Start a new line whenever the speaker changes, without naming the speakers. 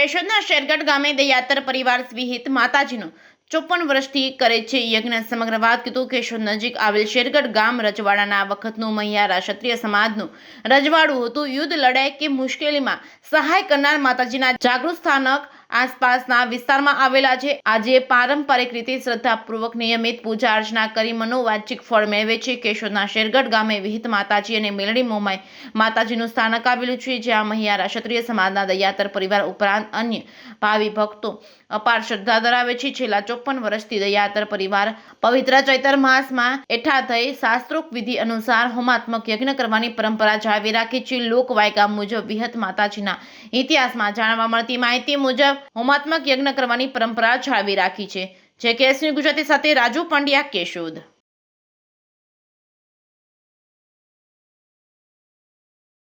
કેશોદના શેરગઢ ગામે દયાતર પરિવાર વિહિત માતાજીનો 54 વર્ષથી કરે છે યજ્ઞ। સમગ્ર વાત કીધું કેશોદ નજીક આવેલ શેરગઢ ગામ રજવાડાના વખતનું મહિયારા ક્ષત્રિય સમાજનું રજવાડું હતું। યુદ્ધ લડાઈ કે મુશ્કેલીમાં સહાય કરનાર માતાજીના જાગૃત સ્થાનક આસપાસના વિસ્તારમાં આવેલા છે। આજે પારંપરિક રીતે શ્રદ્ધાપૂર્વક નિયમિત પૂજા અર્ચના કરી મનોવાંછિત ફળ મેળવે છે। કેશોદના શેરગઢ ગામે વિહિત માતાજી અને મેલડી મોમાઈ માતાજીનું સ્થાનક આવેલું છે, જ્યાં મહિયારા ક્ષત્રિય સમાજના દયાતર પરિવાર ઉપરાંત અન્ય ભાવિ ભક્તો અપાર શ્રદ્ધા ધરાવે છે। છેલ્લા 54 વર્ષથી દયાતર પરિવાર પવિત્ર ચૈત્ર માસમાં એકઠા થઈ શાસ્ત્રોક્ત વિધિ અનુસાર હોમાત્મક યજ્ઞ કરવાની પરંપરા જાળવી રાખે છે। લોકવાયકા મુજબ વિહિત માતાજીના ઇતિહાસમાં જાણવા મળતી માહિતી મુજબ હોમાત્મક યજ્ઞ કરવાની પરંપરા જાળવી રાખી છે। જે કેસની ગુજરાતી સાથે રાજુ પંડ્યા, કેશોદ।